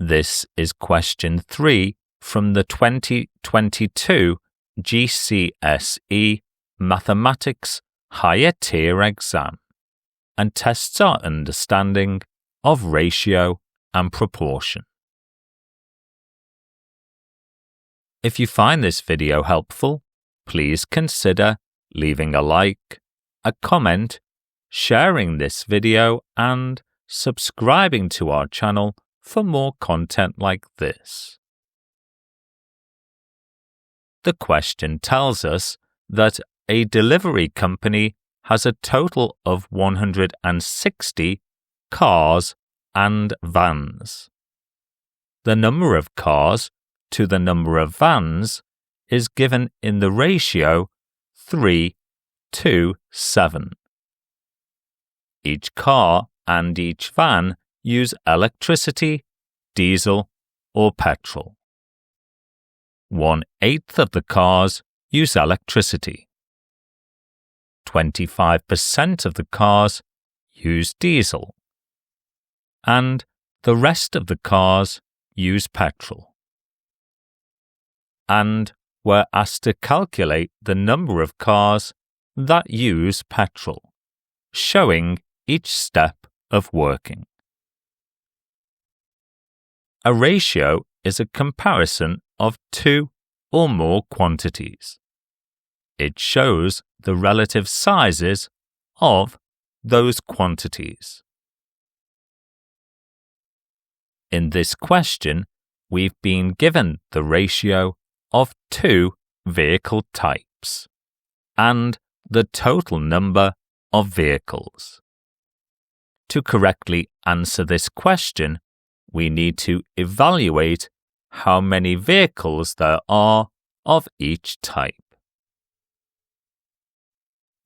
This is question 3 from the 2022 GCSE Mathematics Higher Tier exam and tests our understanding of ratio and proportion. If you find this video helpful, please consider leaving a like, a comment, sharing this video, and subscribing to our channel for more content like this. The question tells us that a delivery company has a total of 160 cars and vans. The number of cars to the number of vans is given in the ratio 3:7. Each car and each van use electricity, diesel, or petrol. 1/8 of the cars use electricity. 25% of the cars use diesel. And the rest of the cars use petrol. And we're asked to calculate the number of cars that use petrol, showing each step of working. A ratio is a comparison of two or more quantities. It shows the relative sizes of those quantities. In this question, we've been given the ratio of two vehicle types and the total number of vehicles. To correctly answer this question, we need to evaluate how many vehicles there are of each type.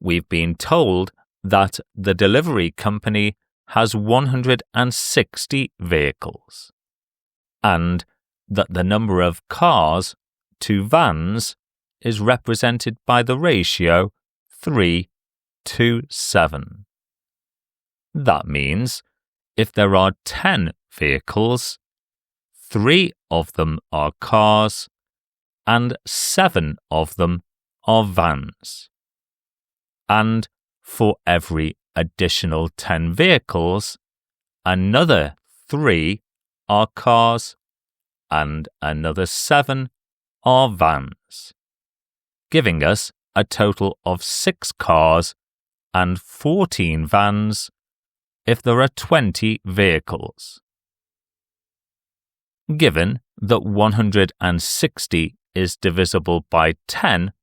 We've been told that the delivery company has 160 vehicles, and that the number of cars to vans is represented by the ratio 3:7. That means if there are 10 vehicles, 3 of them are cars and 7 of them are vans. And for every additional 10 vehicles, another 3 are cars and another 7 are vans, giving us a total of 6 cars and 14 vans if there are 20 vehicles. Given that 160 is divisible by 10,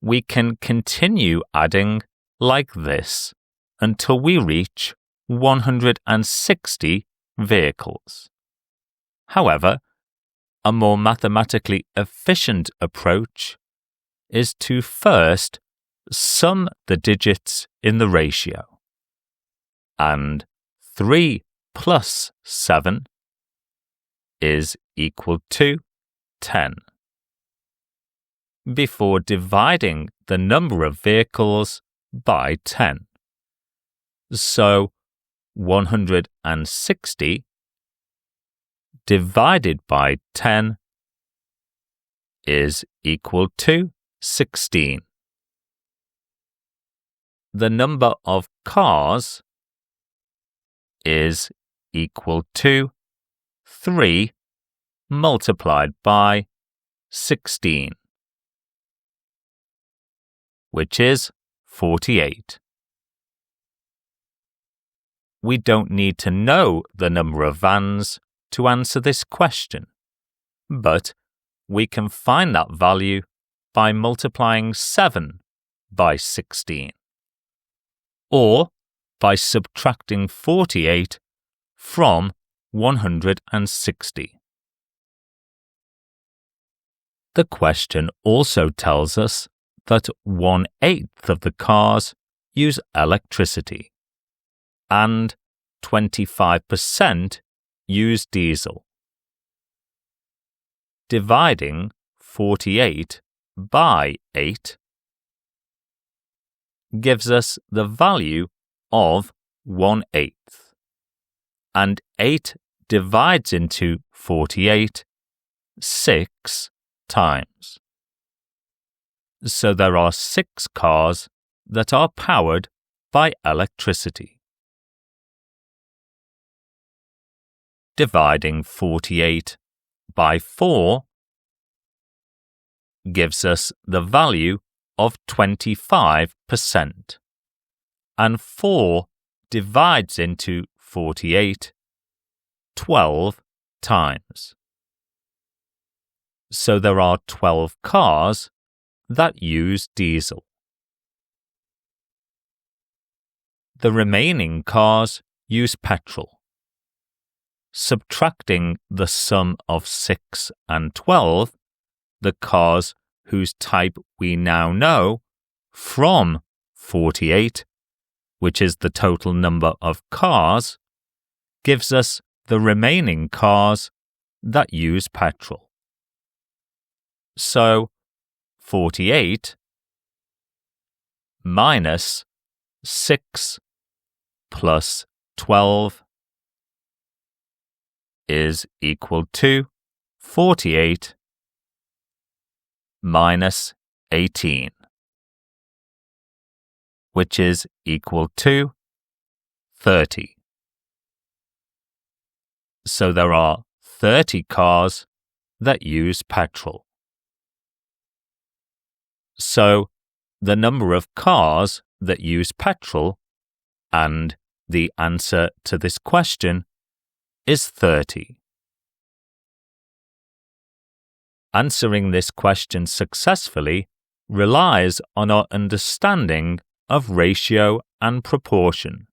we can continue adding like this until we reach 160 vehicles. However, a more mathematically efficient approach is to first sum the digits in the ratio. And 3 plus 7 is equal to 10. Before dividing the number of vehicles by 10. So 160 divided by 10 is equal to 16. The number of cars is equal to 3 multiplied by 16, which is 48. We don't need to know the number of vans to answer this question, but we can find that value by multiplying 7 by 16, or by subtracting 48 from 160. The question also tells us that 1/8 of the cars use electricity and 25% use diesel. Dividing 48 by 8 gives us the value of 1/8, and 8 divides into 48 6 times. So there are 6 cars that are powered by electricity. Dividing 48 by 4 gives us the value of 25%, and 4 divides into 48 12 times. So there are 12 cars that use diesel. The remaining cars use petrol. Subtracting the sum of 6 and 12, the cars whose type we now know, from 48, which is the total number of cars, gives us the remaining cars that use petrol. So, 48 minus 6 plus 12 is equal to 48 minus 18, which is equal to 30. So there are 30 cars that use petrol. So the number of cars that use petrol, and the answer to this question, is 30. Answering this question successfully relies on our understanding of ratio and proportion,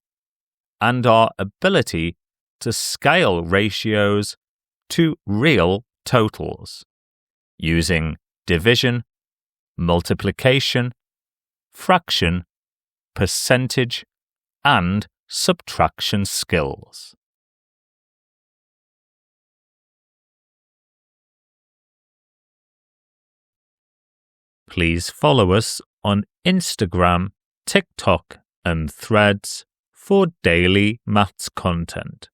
and our ability to scale ratios to real totals, using division, multiplication, fraction, percentage, and subtraction skills. Please follow us on Instagram, TikTok, and Threads for daily maths content.